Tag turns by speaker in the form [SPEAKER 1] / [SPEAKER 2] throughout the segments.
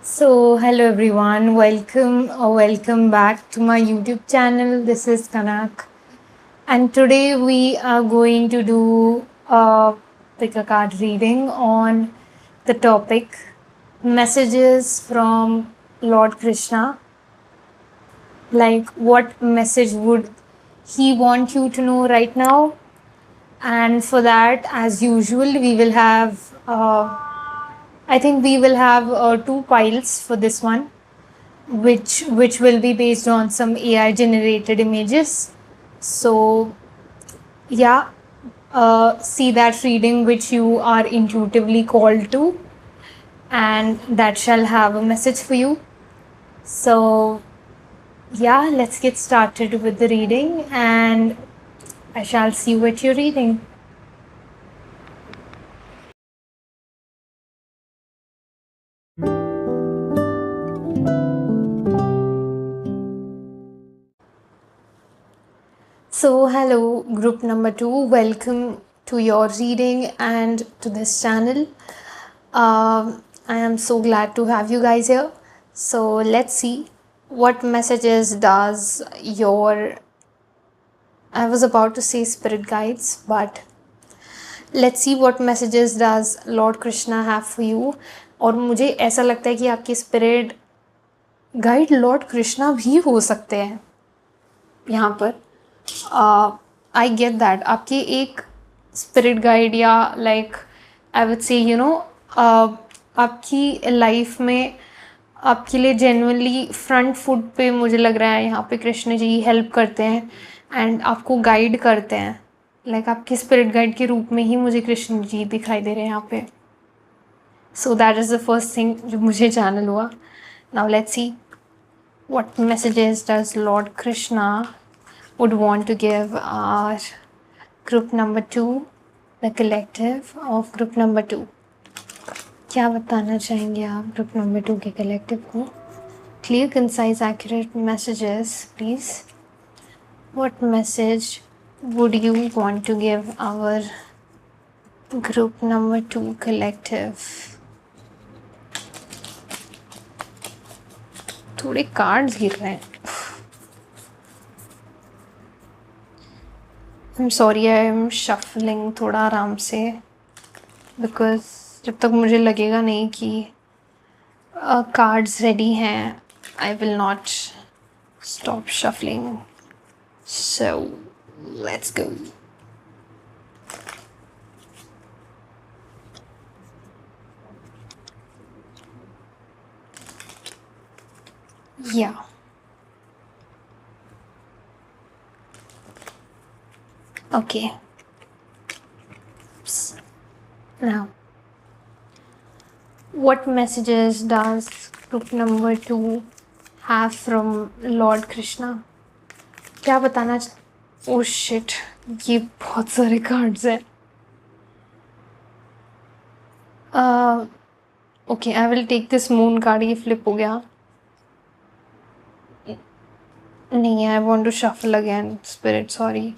[SPEAKER 1] Hello everyone, welcome back to my YouTube channel. This is Kanak, and today we are going to do a pick a card reading on the topic messages from Lord Krishna. Like, what message would he want you to know right now? And for that, as usual, we will have I think we will have two piles for this one, which will be based on some AI generated images. So yeah, see that reading which you are intuitively called to, and that shall have a message for you. So yeah, let's get started with the reading, and I shall see what you're reading. So, hello, group number 2. Welcome to your reading and to this channel. I am so glad to have you guys here. So, let's see what messages does your. I was about to say spirit guides, but let's see what messages does Lord Krishna have for you. और मुझे ऐसा लगता है कि आपके spirit guide Lord Krishna भी हो सकते हैं यहाँ पर. आई गेट दैट आपकी एक स्पिरिट गाइड या लाइक आई वुड से आपकी लाइफ में आपके लिए जेन्युइनली फ्रंट फुट पे मुझे लग रहा है यहाँ पे कृष्ण जी हेल्प करते हैं एंड आपको गाइड करते हैं. लाइक आपके स्पिरिट गाइड के रूप में ही मुझे कृष्ण जी दिखाई दे रहे हैं यहाँ पे. So that is the first thing जो मुझे चैनल हुआ. Now let's see what messages does Lord Krishna would want to give our group number 2, the collective of group number 2. क्या बताना चाहेंगे आप ग्रुप नंबर 2 के कलेक्टिव को? Clear, concise, accurate messages, please. What message would you want to give our group number 2 collective? थोड़े cards गिर रहे हैं. I'm sorry, I am shuffling थोड़ा आराम से because जब तक मुझे लगेगा नहीं कि कार्ड्स रेडी हैं I will not stop shuffling. So let's go. Yeah. Okay. Now, what messages does group number 2 have from Lord Krishna? क्या बताना? Oh shit, ये बहुत सारे कार्ड्स हैं. Okay, I will take this moon card. ये flip हो गया. नहीं, I want to shuffle again. Spirit, sorry.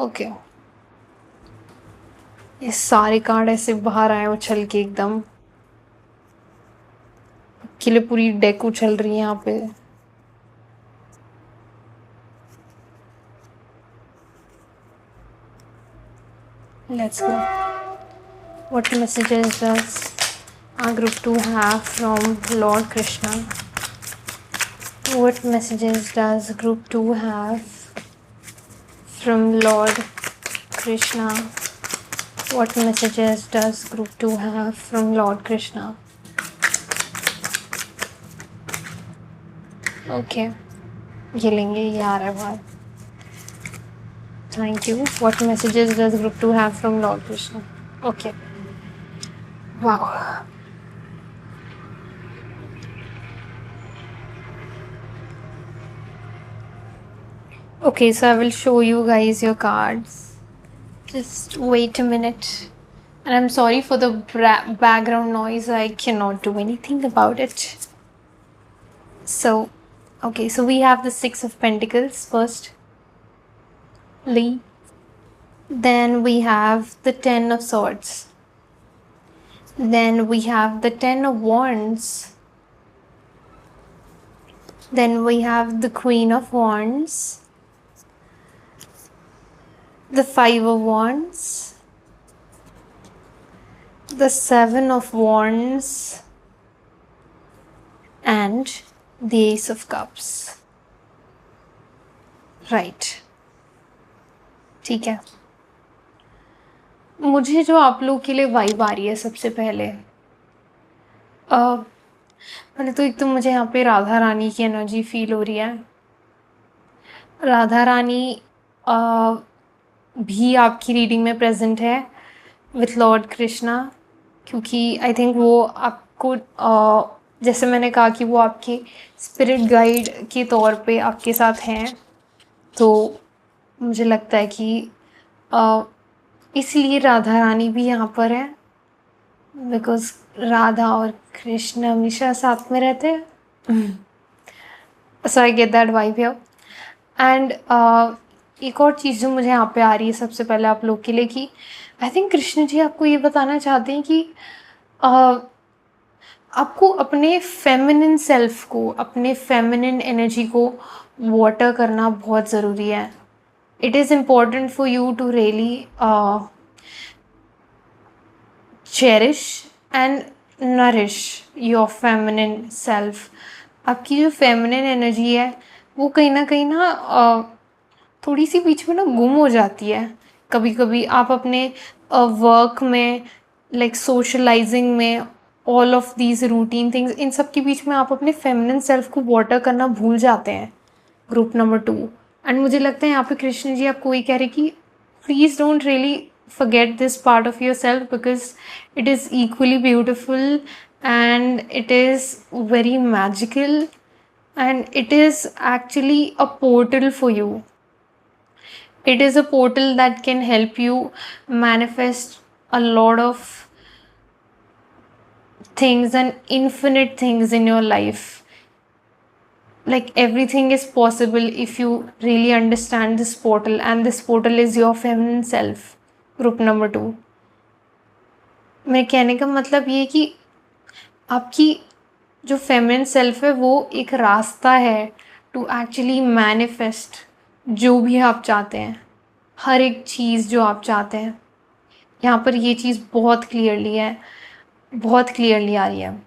[SPEAKER 1] Okay. ये सारे कार्ड ऐसे बाहर आए उछल के एकदम. के लिए पूरी डेक उछल रही है यहाँ पे. Let's go. What messages does our group 2 have from Lord Krishna? What messages does group 2 have from Lord Krishna? What messages does group 2 have from Lord Krishna? Okay. ये लेंगे, ये आ रहा है बाहर. Thank you. What messages does group 2 have from Lord Krishna? Okay. Wow. Okay, so I will show you guys your cards. Just wait a minute. And I'm sorry for the background noise. I cannot do anything about it. So, okay, so we have the 6 of Pentacles first. Then we have the 10 of Swords. Then we have the Ten of Wands. Then we have the Queen of Wands, the Five of Wands, the Seven of Wands, and the Ace of Cups. Right. ठीक है, मुझे जो आप लोग के लिए vibe आ रही है सबसे पहले, पहले तो एक तो मुझे यहाँ पे राधा रानी की एनर्जी फील हो रही है। राधा रानी भी आपकी रीडिंग में प्रेजेंट है विथ लॉर्ड कृष्णा, क्योंकि आई थिंक वो आपको जैसे मैंने कहा कि वो आपके स्पिरिट गाइड के तौर पे आपके साथ हैं, तो मुझे लगता है कि इसलिए राधा रानी भी यहाँ पर है, बिकॉज राधा और कृष्ण हमेशा साथ में रहते हैं। So I get that vibe here. And एक और चीज़ जो मुझे यहाँ पे आ रही है सबसे पहले आप लोग के लिए, कि आई थिंक कृष्ण जी आपको ये बताना चाहते हैं कि आपको अपने फेमिनिन सेल्फ को, अपने फेमिनिन एनर्जी को वाटर करना बहुत ज़रूरी है। It is important for you to really cherish and nourish your feminine self. आपकी जो फेमिनिन एनर्जी है वो कहीं ना थोड़ी सी बीच में ना गुम हो जाती है। कभी कभी आप अपने वर्क में, लाइक सोशलाइजिंग में, all of these routine things, इन सब के बीच में आप अपने फेमिनिन सेल्फ को वाटर करना भूल जाते हैं। Group number 2। एंड मुझे लगता है यहाँ पे कृष्ण जी आपको ये कह रहे कि please don't really forget this part of yourself, because it is equally beautiful and it is very magical and it is actually a portal for you. It is a portal that can help you manifest a lot of things and infinite things in your life. Like everything is possible if you really understand this portal, and this portal is your feminine self. Group number 2। मेरे कहने का मतलब ये कि आपकी जो feminine self है वो एक रास्ता है टू एक्चुअली मैनिफेस्ट जो भी आप चाहते हैं, हर एक चीज़ जो आप चाहते हैं। यहाँ पर ये चीज़ बहुत क्लियरली है, बहुत क्लियरली आ रही है।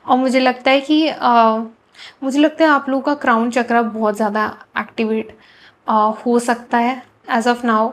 [SPEAKER 1] और मुझे लगता है कि आप लोगों का क्राउन चक्रा बहुत ज़्यादा एक्टिवेट हो सकता है एज ऑफ नाउ,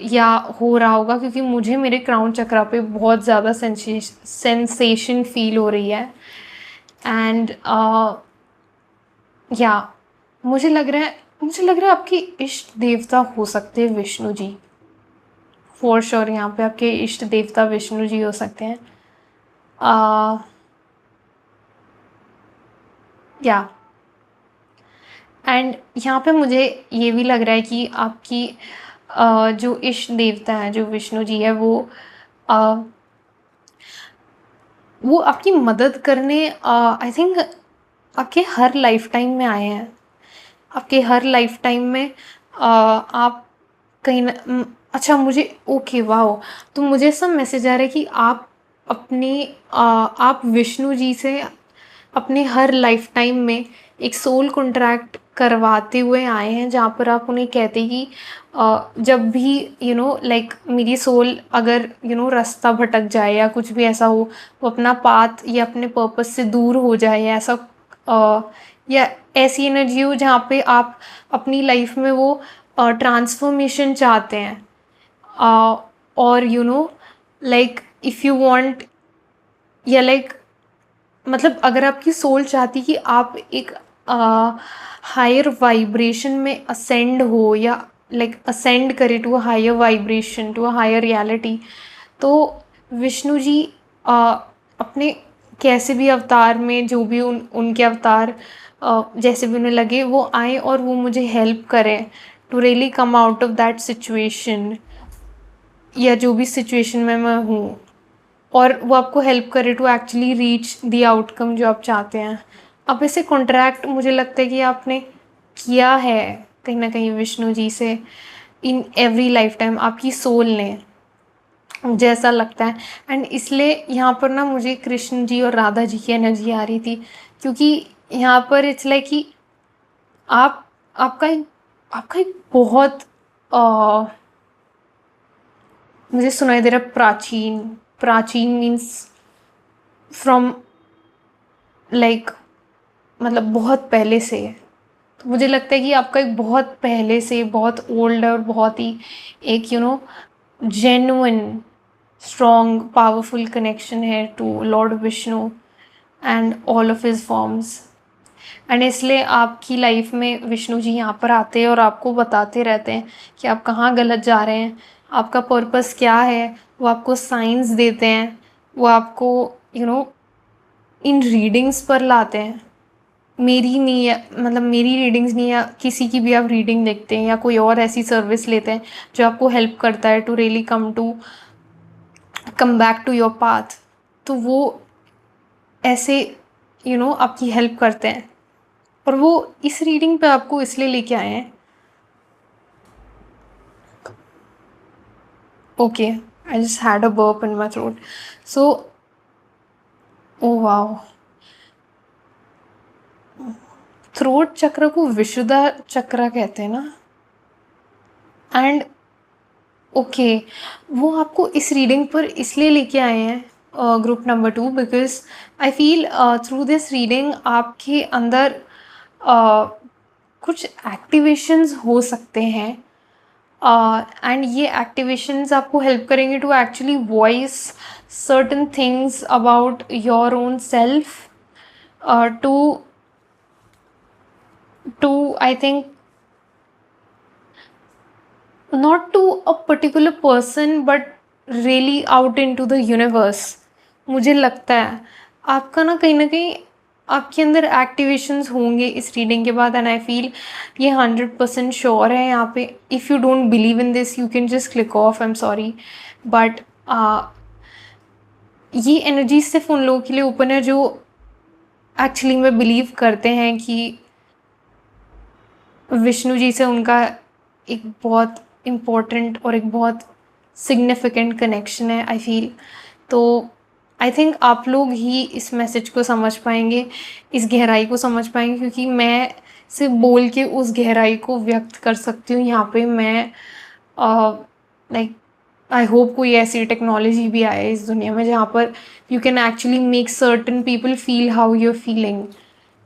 [SPEAKER 1] या हो रहा होगा, क्योंकि मुझे मेरे क्राउन चक्रा पे बहुत ज़्यादा सेंसेशन फील हो रही है। एंड या मुझे लग रहा है आपके इष्ट देवता हो सकते हैं विष्णु जी, फॉर श्योर। यहाँ पे आपके इष्ट देवता विष्णु जी हो सकते हैं। या एंड यहाँ पे मुझे ये भी लग रहा है कि आपकी जो इष्ट देवता है, जो विष्णु जी है, वो आपकी मदद करने आई थिंक आपके हर लाइफ टाइम में आए हैं। आपके हर लाइफ टाइम में आप कहीं ना, अच्छा मुझे ओके वाओ, तो मुझे सब मैसेज आ रहा है कि आप आप विष्णु जी से अपने हर लाइफ टाइम में एक सोल कॉन्ट्रैक्ट करवाते हुए आए हैं, जहाँ पर आप उन्हें कहते हैं कि जब भी लाइक मेरी सोल अगर रास्ता भटक जाए या कुछ भी ऐसा हो, वो अपना पाथ या अपने पर्पस से दूर हो जाए, या ऐसा या ऐसी एनर्जी हो जहाँ पे आप अपनी लाइफ में वो ट्रांसफॉर्मेशन चाहते हैं, और लाइक इफ़ यू वांट, या लाइक मतलब अगर आपकी सोल चाहती कि आप एक हायर वाइब्रेशन में असेंड हो, या लाइक असेंड करे to a higher vibration, to a higher reality, तो विष्णु जी अपने कैसे भी अवतार में, जो भी उनके अवतार जैसे भी उन्हें लगे, वो आए और वो मुझे हेल्प करें to really come out of that situation, या जो भी सिचुएशन में मैं हूँ, और वो आपको हेल्प करे to actually reach the outcome जो आप चाहते हैं। अब ऐसे कॉन्ट्रैक्ट मुझे लगता है कि आपने किया है कहीं ना कहीं विष्णु जी से इन एवरी लाइफ टाइम, आपकी सोल ने। मुझे ऐसा लगता है। एंड इसलिए यहाँ पर ना मुझे कृष्ण जी और राधा जी की एनर्जी आ रही थी, क्योंकि यहाँ पर इट्स लाइक कि आप आपका एक बहुत मुझे सुनाई दे रहा है प्राचीन। प्राचीन मीन्स फ्रॉम लाइक मतलब बहुत पहले से। तो मुझे लगता है कि आपका एक बहुत पहले से बहुत ओल्ड और बहुत ही एक जेन्युइन स्ट्रॉन्ग पावरफुल कनेक्शन है to lord Vishnu and all of his forms. And इसलिए आपकी लाइफ में विष्णु जी यहाँ पर आते हैं और आपको बताते रहते हैं कि आप कहाँ गलत जा रहे हैं, आपका पर्पस क्या है। वो आपको साइंस देते हैं, वो आपको इन रीडिंग्स पर लाते हैं। मेरी नहीं है, मतलब मेरी रीडिंग्स नहीं है, किसी की भी आप रीडिंग देखते हैं या कोई और ऐसी सर्विस लेते हैं जो आपको हेल्प करता है to really come back to your path, तो वो ऐसे आपकी हेल्प करते हैं। और वो इस रीडिंग पे आपको इसलिए लेके आए हैं। Okay, I just had a burp in my throat. So oh wow, throat चक्र को विशुद्धा चक्र कहते हैं ना। एंड ओके, वो आपको इस रीडिंग पर इसलिए लेके आए हैं group number 2, because I feel through this reading आपके अंदर कुछ एक्टिवेशंस हो सकते हैं। एंड ये एक्टिवेशंस आपको हेल्प करेंगे to actually voice certain things about your own self, to I think not to a particular person but really out into the universe। मुझे लगता है आपका ना कहीं आपके अंदर एक्टिवेशंस होंगे इस रीडिंग के बाद। एंड आई फील ये 100% श्योर है यहाँ पे। If you don't believe in this you can just click of, I am sorry, but ये एनर्जी सिर्फ उन लोगों के लिए ओपन है जो एक्चुअली में बिलीव करते हैं कि विष्णु जी से उनका एक बहुत इम्पोर्टेंट और एक बहुत सिग्निफिकेंट कनेक्शन है, आई फील। तो आई थिंक आप लोग ही इस मैसेज को समझ पाएंगे, इस गहराई को समझ पाएंगे, क्योंकि मैं सिर्फ बोल के उस गहराई को व्यक्त कर सकती हूँ यहाँ पे। मैं लाइक आई होप कोई ऐसी टेक्नोलॉजी भी आए इस दुनिया में जहाँ पर you can actually make certain people feel how you are feeling,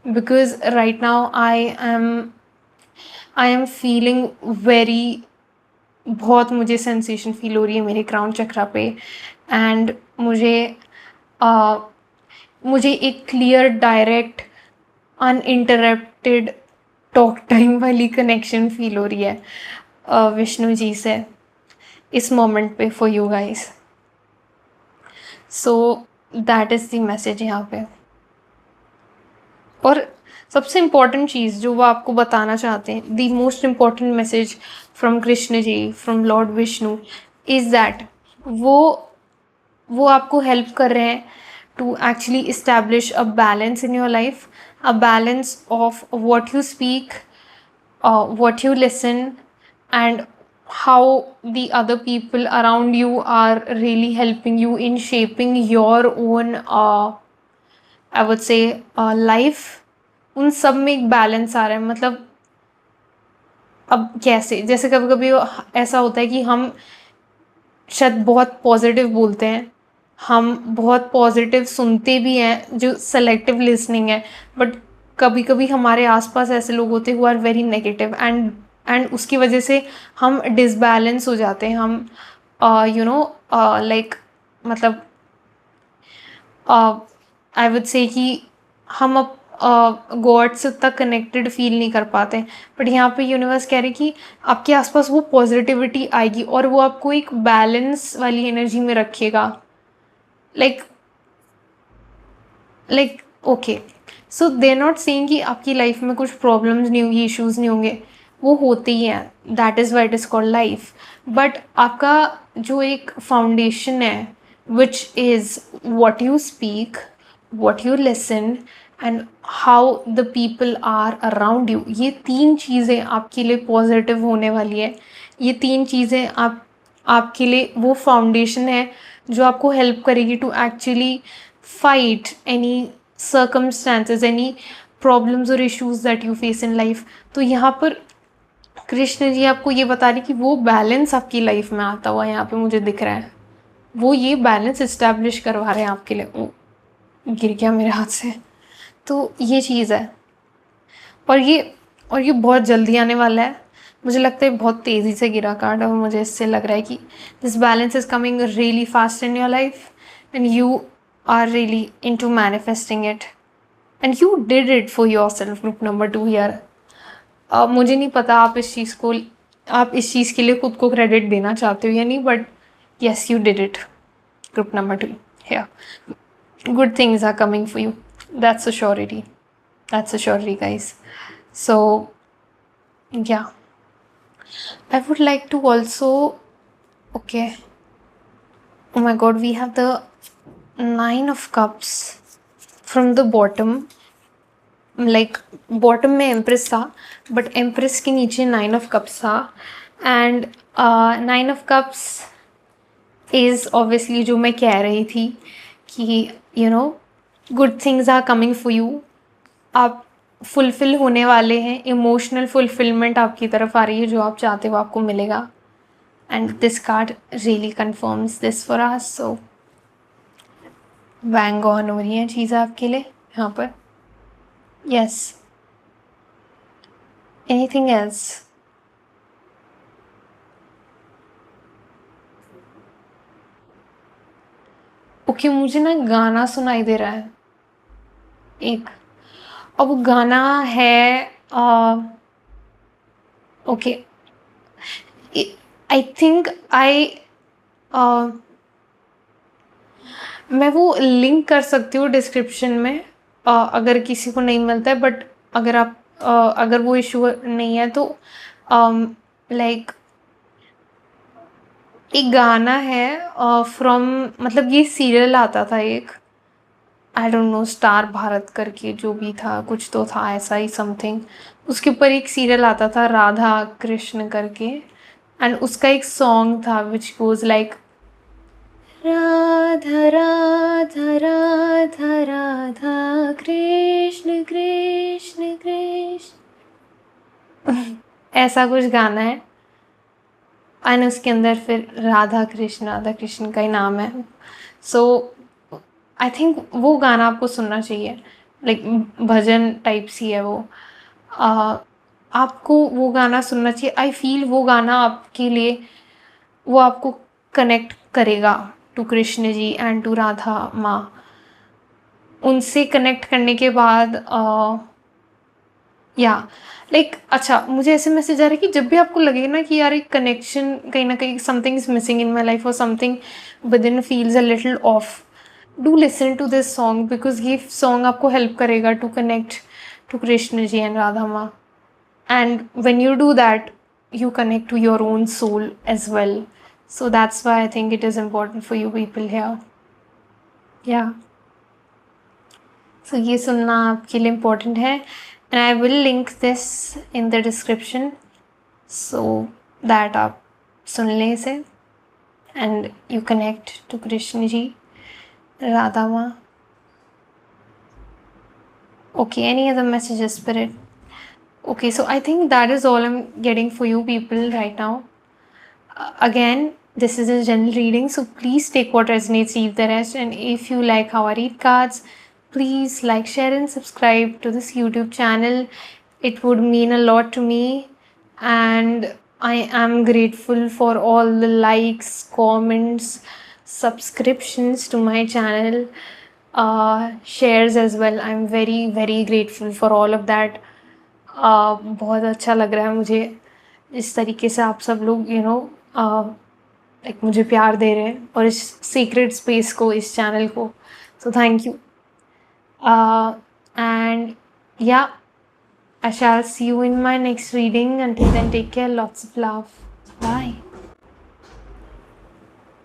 [SPEAKER 1] because right now I am feeling very, बहुत मुझे सेंसेशन फील हो रही है मेरे क्राउन चक्रा पे। एंड मुझे एक clear direct uninterrupted talk time वाली कनेक्शन फील हो रही है विष्णु जी से इस मोमेंट पे for you guys. So that is the message यहाँ पे। और सबसे इम्पॉर्टेंट चीज़ जो वो आपको बताना चाहते हैं, the most important message from Krishna ji, from lord Vishnu, is that वो आपको हेल्प कर रहे हैं to actually establish a balance in your life, a balance of what you speak, what you listen, and how the other people around you are really helping you in shaping your own I would say life। उन सब में एक balance आ रहा है। मतलब अब कैसे, जैसे कभी कभी ऐसा होता है कि हम शायद बहुत पॉजिटिव बोलते हैं, हम बहुत पॉजिटिव सुनते भी हैं, जो सेलेक्टिव लिसनिंग है, बट कभी कभी हमारे आसपास ऐसे लोग होते हैं who are very negative, and उसकी वजह से हम डिसबैलेंस हो जाते हैं। हम लाइक मतलब आई वुड से कि हम अब गॉड से उतना कनेक्टेड फील नहीं कर पाते। बट यहाँ पे यूनिवर्स कह रहे कि आपके आसपास वो पॉजिटिविटी आएगी और वो आपको एक बैलेंस वाली एनर्जी में रखेगा। Like okay, so they are not saying कि आपकी लाइफ में कुछ प्रॉब्लम्स नहीं होंगी, इश्यूज़ नहीं होंगे, वो होते ही हैं, that is why it is called life. But आपका जो एक फाउंडेशन है which is what you speak, what you listen and how the people are around you, ये तीन चीज़ें आपके लिए पॉजिटिव होने वाली है। ये तीन चीज़ें आप आपके लिए वो फाउंडेशन है जो आपको हेल्प करेगी to actually fight any circumstances, any problems और issues that you face in life. तो यहाँ पर कृष्ण जी आपको ये बता रहे कि वो बैलेंस आपकी लाइफ में आता हुआ यहाँ पे मुझे दिख रहा है, वो ये बैलेंस इस्टेब्लिश करवा रहे हैं आपके लिए। वो गिर गया मेरे हाथ से। तो ये चीज़ है, और ये बहुत जल्दी आने वाला है। मुझे लगता है बहुत तेज़ी से गिरा कार्ड, और मुझे इससे लग रहा है कि this balance is coming really fast in your life and you are really into manifesting it and you did it for your self. Group number 2 year, मुझे नहीं पता आप इस चीज़ के लिए खुद को क्रेडिट देना चाहते हो या नहीं, but yes you did it. Group number 2 here, good things are coming for you. That's a surety. That's a surety, guys. So, yeah. I would like to also. Okay. Oh my god, we have the 9 of Cups from the bottom. Like, bottom में Empress था, but Empress के नीचे 9 of Cups था. And 9 of Cups is obviously जो मैं कह रही थी कि good things are coming for you. आप फुलफिल होने वाले हैं, इमोशनल फुलफिलमेंट आपकी तरफ आ रही है, जो आप चाहते हो आपको मिलेगा। And this card really confirms this for us. So bang on हो रही हैं चीज़ें आपके लिए यहाँ पर। Yes, anything else? ओके, मुझे ना गाना सुनाई दे रहा है एक, और वो गाना है ओके, आई थिंक मैं वो लिंक कर सकती हूँ डिस्क्रिप्शन में अगर किसी को नहीं मिलता है, बट अगर वो इशू नहीं है तो लाइक एक गाना है फ्रॉम, मतलब ये सीरियल आता था एक, I don't know, star Bharat करके जो भी था, कुछ तो था ऐसा ही समथिंग। उसके ऊपर एक सीरियल आता था राधा कृष्ण करके, एंड उसका एक सॉन्ग था which goes like Radha Radha Radha Radha Krishna Krishna Krishna ऐसा कुछ गाना है, एंड उसके अंदर फिर राधा कृष्ण का ही नाम है। सो आई थिंक वो गाना आपको सुनना चाहिए, लाइक भजन टाइप सी है वो। आपको वो गाना सुनना चाहिए। आई फील वो गाना आपके लिए, वो आपको कनेक्ट करेगा to Krishna ji and to Radha माँ। उनसे कनेक्ट करने के बाद या लाइक अच्छा, मुझे ऐसे मैसेज आ रहा है कि जब भी आपको लगे ना कि यार एक कनेक्शन कहीं ना कहीं, something is missing in my life और something within feels a little off, do listen to this song, because ये सॉन्ग आपको हेल्प करेगा to connect to Krishna ji and Radha माँ। And when you do that, you connect to your own soul as well. So that's why I think it is important for you people here. Yeah. So ये सुनना आपके लिए important है, and I will link this in the description so that आप सुन लें इसे and you connect to Krishna ji, Radha माँ. Okay, any other messages, Spirit? Okay, so I think that is all I'm getting for you people right now. Again, this is a general reading, so please take what resonates, leave the rest. And if you like how I read cards, please like, share and subscribe to this YouTube channel. It would mean a lot to me, and I am grateful for all the likes, comments, subscriptions to my channel, shares as well. I'm very very grateful for all of that. बहुत अच्छा लग रहा है मुझे इस तरीके से आप सब लोग लाइक मुझे प्यार दे रहे हैं, और इस सीक्रेट स्पेस को, इस चैनल को। सो थैंक यू, एंड या I shall see you in my next reading. Until then, take care. Lots of love. Bye.